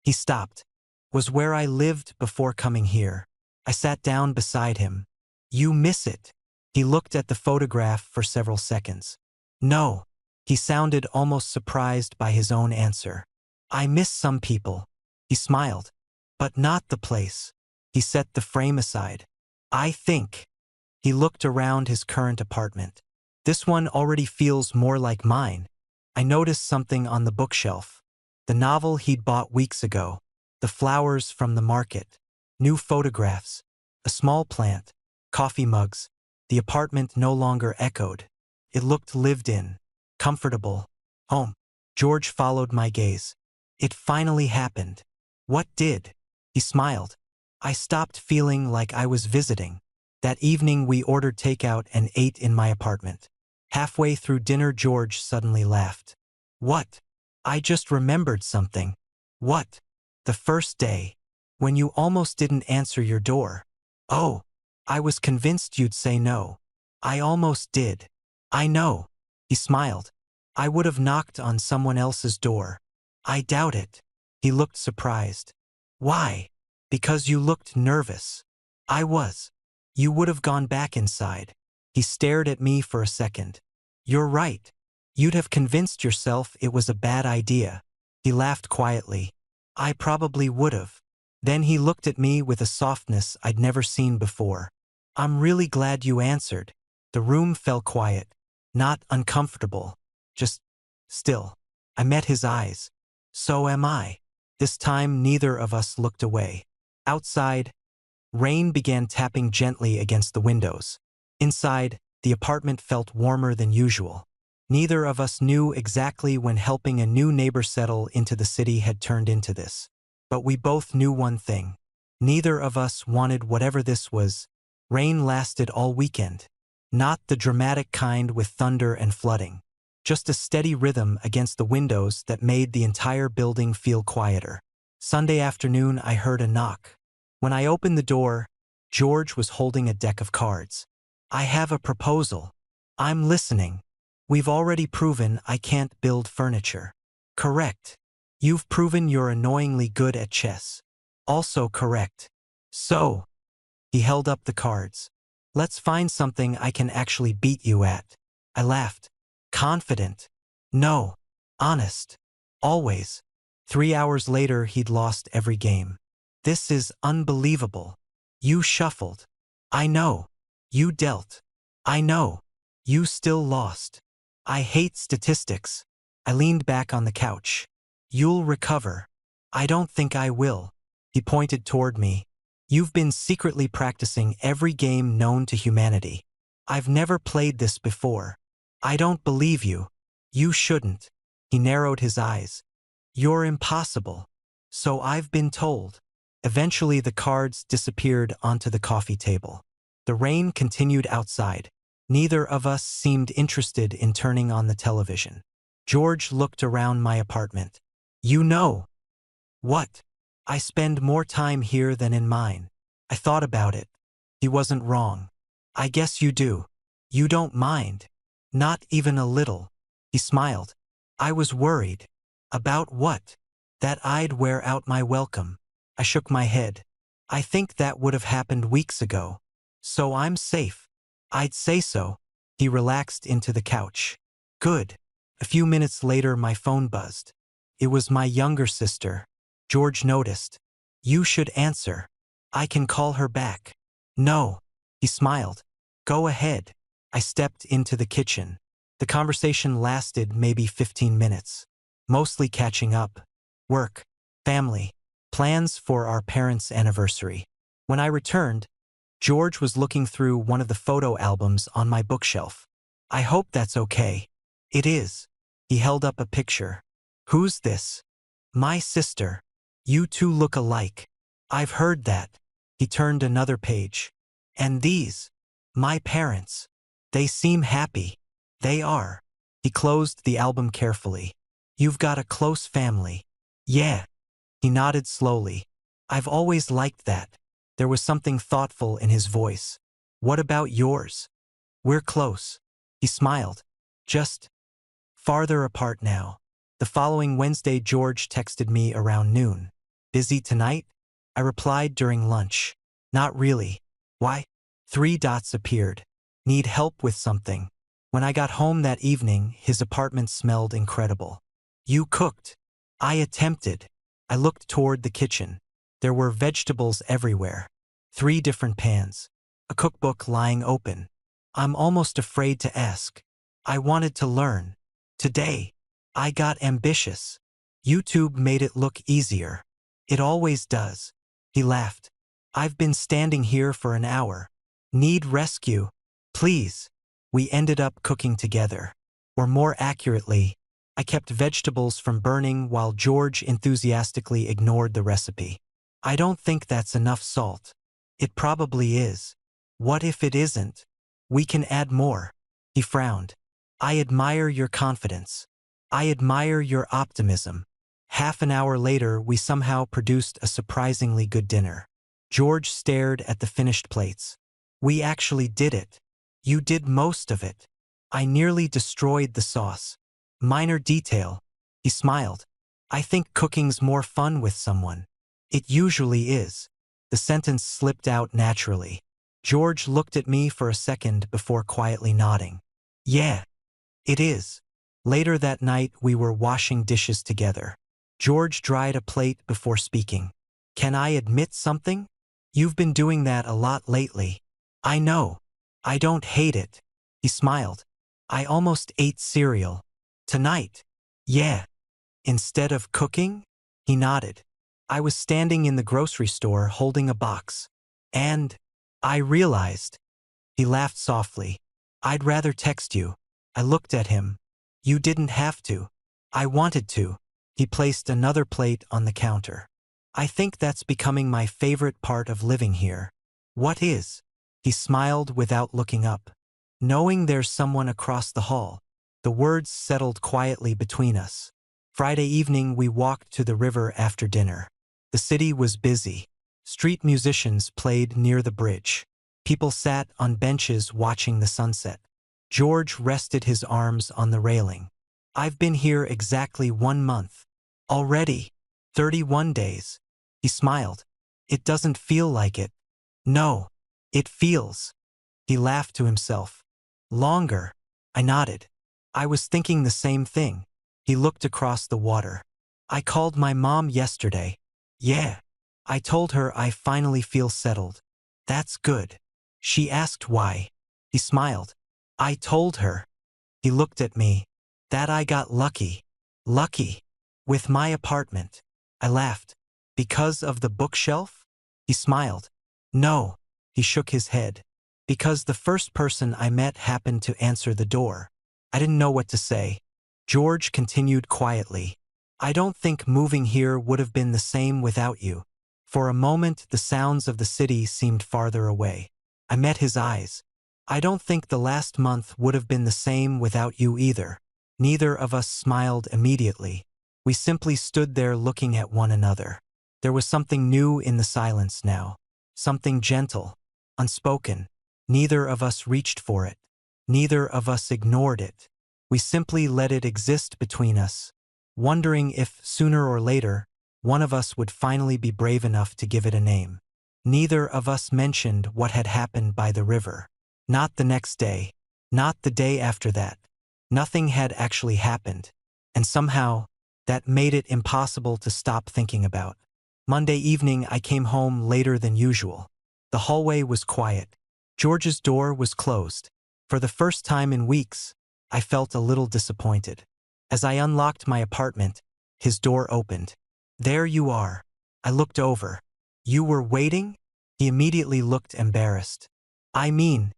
He stopped. Was where I lived before coming here. I sat down beside him. You miss it. He looked at the photograph for several seconds. No. He sounded almost surprised by his own answer. I miss some people. He smiled. But not the place. He set the frame aside. I think. He looked around his current apartment. This one already feels more like mine. I noticed something on the bookshelf. The novel he'd bought weeks ago. The flowers from the market. New photographs. A small plant. Coffee mugs. The apartment no longer echoed. It looked lived in. Comfortable. Home. George followed my gaze. It finally happened. What did? He smiled. I stopped feeling like I was visiting. That evening we ordered takeout and ate in my apartment. Halfway through dinner George suddenly laughed. What? I just remembered something. What? The first day. When you almost didn't answer your door. Oh. I was convinced you'd say no. I almost did. I know. He smiled. I would have knocked on someone else's door. I doubt it. He looked surprised. Why? Because you looked nervous. I was. You would have gone back inside. He stared at me for a second. You're right. You'd have convinced yourself it was a bad idea. He laughed quietly. I probably would have. Then he looked at me with a softness I'd never seen before. I'm really glad you answered. The room fell quiet. Not uncomfortable. Just still. I met his eyes. So am I. This time neither of us looked away. Outside, rain began tapping gently against the windows. Inside, the apartment felt warmer than usual. Neither of us knew exactly when helping a new neighbor settle into the city had turned into this. But we both knew one thing. Neither of us wanted whatever this was. Rain lasted all weekend. Not the dramatic kind with thunder and flooding. Just a steady rhythm against the windows that made the entire building feel quieter. Sunday afternoon I heard a knock. When I opened the door, George was holding a deck of cards. I have a proposal. I'm listening. We've already proven I can't build furniture. Correct. You've proven you're annoyingly good at chess. Also correct. So. He held up the cards. Let's find something I can actually beat you at. I laughed. Confident. No. Honest. Always. 3 hours later he'd lost every game. This is unbelievable. You shuffled. I know. You dealt. I know. You still lost. I hate statistics. I leaned back on the couch. You'll recover. I don't think I will. He pointed toward me. You've been secretly practicing every game known to humanity. I've never played this before. I don't believe you. You shouldn't. He narrowed his eyes. You're impossible. So I've been told. Eventually the cards disappeared onto the coffee table. The rain continued outside. Neither of us seemed interested in turning on the television. George looked around my apartment. You know. What? I spend more time here than in mine. I thought about it. He wasn't wrong. I guess you do. You don't mind. Not even a little. He smiled. I was worried. About what? That I'd wear out my welcome. I shook my head. I think that would have happened weeks ago. So I'm safe. I'd say so. He relaxed into the couch. Good. A few minutes later my phone buzzed. It was my younger sister. George noticed. You should answer. I can call her back. No. He smiled. Go ahead. I stepped into the kitchen. The conversation lasted maybe 15 minutes. Mostly catching up. Work. Family. Plans for our parents' anniversary. When I returned, George was looking through one of the photo albums on my bookshelf. I hope that's okay. It is. He held up a picture. Who's this? My sister. You two look alike. I've heard that. He turned another page. And these? My parents. They seem happy. They are. He closed the album carefully. You've got a close family. Yeah. He nodded slowly. I've always liked that. There was something thoughtful in his voice. What about yours? We're close. He smiled. Just farther apart now. The following Wednesday George texted me around noon. Busy tonight? I replied during lunch. Not really. Why? 3 dots appeared. Need help with something. When I got home that evening, his apartment smelled incredible. You cooked. I attempted. I looked toward the kitchen. There were vegetables everywhere. 3 different pans. A cookbook lying open. I'm almost afraid to ask. I wanted to learn. Today, I got ambitious. YouTube made it look easier. It always does. He laughed. I've been standing here for an hour. Need rescue? Please. We ended up cooking together. Or more accurately, I kept vegetables from burning while George enthusiastically ignored the recipe. I don't think that's enough salt. It probably is. What if it isn't? We can add more. He frowned. I admire your confidence. I admire your optimism. Half an hour later, we somehow produced a surprisingly good dinner. George stared at the finished plates. We actually did it. You did most of it. I nearly destroyed the sauce. Minor detail. He smiled. I think cooking's more fun with someone. It usually is. The sentence slipped out naturally. George looked at me for a second before quietly nodding. Yeah, it is. Later that night, we were washing dishes together. George dried a plate before speaking. Can I admit something? You've been doing that a lot lately. I know. I don't hate it. He smiled. I almost ate cereal. Tonight. Yeah. Instead of cooking? He nodded. I was standing in the grocery store holding a box. And I realized. He laughed softly. I'd rather text you. I looked at him. You didn't have to. I wanted to. He placed another plate on the counter. I think that's becoming my favorite part of living here. What is? He smiled without looking up. Knowing there's someone across the hall. The words settled quietly between us. Friday evening, we walked to the river after dinner. The city was busy. Street musicians played near the bridge. People sat on benches watching the sunset. George rested his arms on the railing. I've been here exactly 1 month. Already. 31 days. He smiled. It doesn't feel like it. No. It feels. He laughed to himself. Longer. I nodded. I was thinking the same thing. He looked across the water. I called my mom yesterday. Yeah. I told her I finally feel settled. That's good. She asked why. He smiled. I told her. He looked at me. That I got lucky. Lucky. With my apartment. I laughed. Because of the bookshelf? He smiled. No. He shook his head. Because the first person I met happened to answer the door. I didn't know what to say. George continued quietly. I don't think moving here would have been the same without you. For a moment, the sounds of the city seemed farther away. I met his eyes. I don't think the last month would have been the same without you either. Neither of us smiled immediately. We simply stood there looking at one another. There was something new in the silence now. Something gentle, unspoken. Neither of us reached for it. Neither of us ignored it. We simply let it exist between us, wondering if, sooner or later, one of us would finally be brave enough to give it a name. Neither of us mentioned what had happened by the river. Not the next day. Not the day after that. Nothing had actually happened. And somehow, that made it impossible to stop thinking about. Monday evening, I came home later than usual. The hallway was quiet. George's door was closed. For the first time in weeks, I felt a little disappointed. As I unlocked my apartment, his door opened. There you are. I looked over. You were waiting? He immediately looked embarrassed. I mean,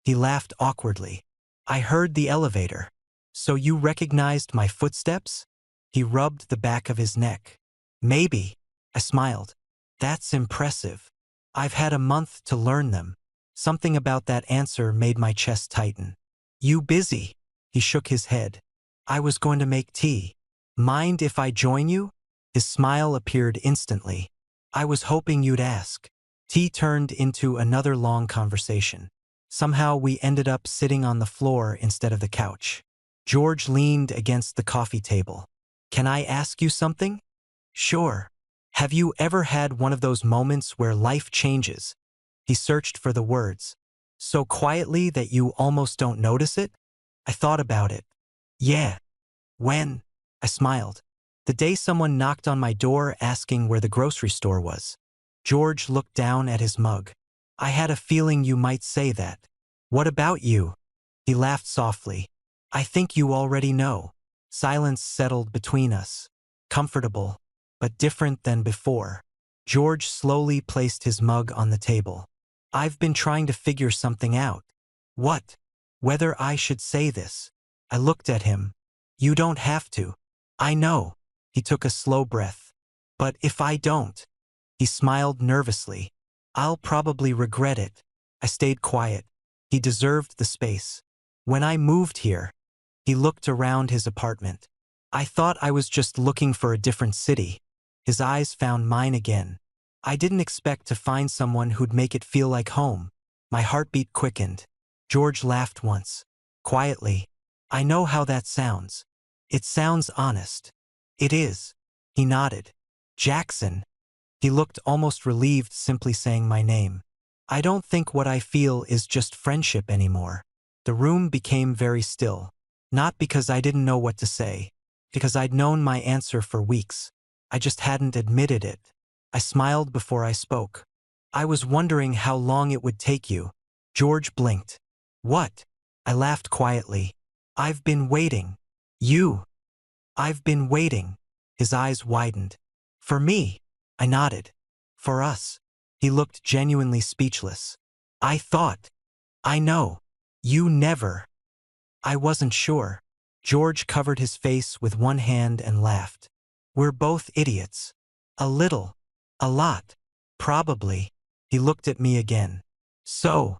he laughed awkwardly. I heard the elevator. So you recognized my footsteps? He rubbed the back of his neck. Maybe. I smiled. That's impressive. I've had a month to learn them. Something about that answer made my chest tighten. You busy? He shook his head. I was going to make tea. Mind if I join you? His smile appeared instantly. I was hoping you'd ask. Tea turned into another long conversation. Somehow we ended up sitting on the floor instead of the couch. George leaned against the coffee table. Can I ask you something? Sure. Have you ever had one of those moments where life changes? He searched for the words. So quietly that you almost don't notice it? I thought about it. Yeah. When? I smiled. The day someone knocked on my door asking where the grocery store was. George looked down at his mug. I had a feeling you might say that. What about you? He laughed softly. I think you already know. Silence settled between us. Comfortable, but different than before. George slowly placed his mug on the table. I've been trying to figure something out. What? Whether I should say this. I looked at him. You don't have to. I know. He took a slow breath. But if I don't? He smiled nervously. I'll probably regret it. I stayed quiet. He deserved the space. When I moved here, he looked around his apartment. I thought I was just looking for a different city. His eyes found mine again. I didn't expect to find someone who'd make it feel like home. My heartbeat quickened. George laughed once. Quietly. I know how that sounds. It sounds honest. It is. He nodded. Jackson. He looked almost relieved simply saying my name. I don't think what I feel is just friendship anymore. The room became very still. Not because I didn't know what to say. Because I'd known my answer for weeks. I just hadn't admitted it. I smiled before I spoke. I was wondering how long it would take you. George blinked. What? I laughed quietly. I've been waiting. You. I've been waiting. His eyes widened. For me. I nodded. For us. He looked genuinely speechless. I thought. I know. You never. I wasn't sure. George covered his face with one hand and laughed. We're both idiots. A little. A lot. Probably. He looked at me again. So?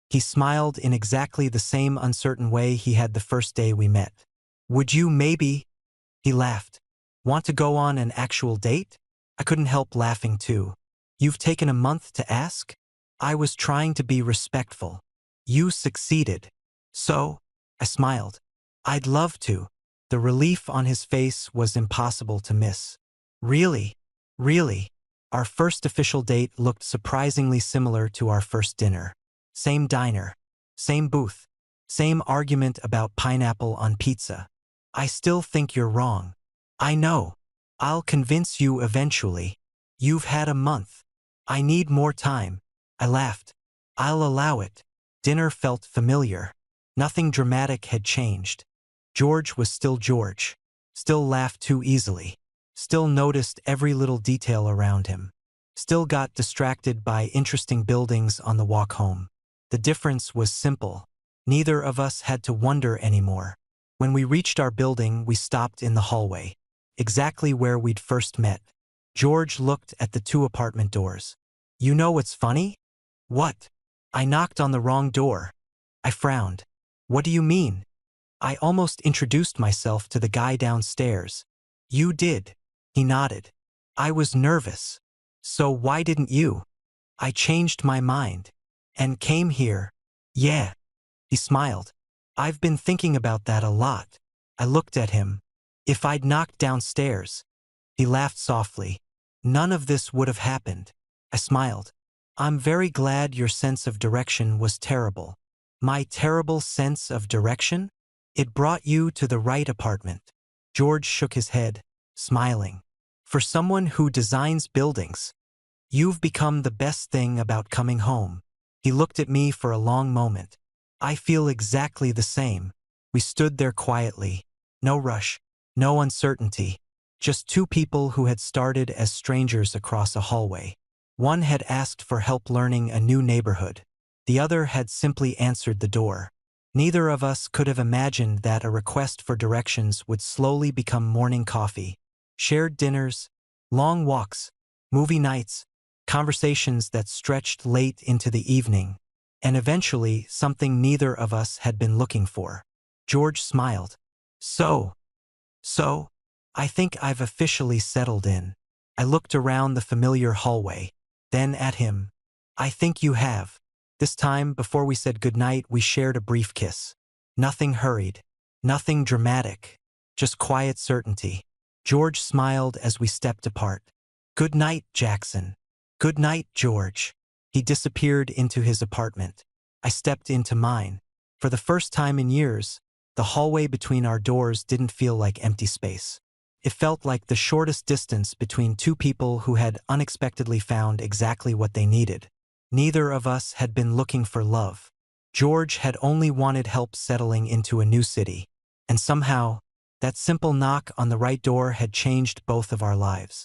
He smiled in exactly the same uncertain way he had the first day we met. Would you maybe? He laughed. Want to go on an actual date? I couldn't help laughing too. You've taken a month to ask? I was trying to be respectful. You succeeded. So? I smiled. I'd love to. The relief on his face was impossible to miss. Really? Really? Our first official date looked surprisingly similar to our first dinner. Same diner. Same booth. Same argument about pineapple on pizza. I still think you're wrong. I know. I'll convince you eventually. You've had a month. I need more time. I laughed. I'll allow it. Dinner felt familiar. Nothing dramatic had changed. George was still George. Still laughed too easily. Still noticed every little detail around him. Still got distracted by interesting buildings on the walk home. The difference was simple. Neither of us had to wonder anymore. When we reached our building, we stopped in the hallway. Exactly where we'd first met. George looked at the two apartment doors. You know what's funny? What? I knocked on the wrong door. I frowned. What do you mean? I almost introduced myself to the guy downstairs. You did. He nodded. I was nervous. So why didn't you? I changed my mind. And came here. Yeah. He smiled. I've been thinking about that a lot. I looked at him. If I'd knocked downstairs. He laughed softly. None of this would have happened. I smiled. I'm very glad your sense of direction was terrible. My terrible sense of direction? It brought you to the right apartment. George shook his head, smiling. For someone who designs buildings, you've become the best thing about coming home. He looked at me for a long moment. I feel exactly the same. We stood there quietly. No rush. No uncertainty. Just two people who had started as strangers across a hallway. One had asked for help learning a new neighborhood. The other had simply answered the door. Neither of us could have imagined that a request for directions would slowly become morning coffee, shared dinners, long walks, movie nights, conversations that stretched late into the evening, and eventually something neither of us had been looking for. George smiled. So, I think I've officially settled in. I looked around the familiar hallway, then at him. I think you have. This time, before we said goodnight, we shared a brief kiss. Nothing hurried. Nothing dramatic. Just quiet certainty. George smiled as we stepped apart. Good night, Jackson. Good night, George. He disappeared into his apartment. I stepped into mine. For the first time in years, the hallway between our doors didn't feel like empty space. It felt like the shortest distance between two people who had unexpectedly found exactly what they needed. Neither of us had been looking for love. George had only wanted help settling into a new city, and somehow, that simple knock on the right door had changed both of our lives.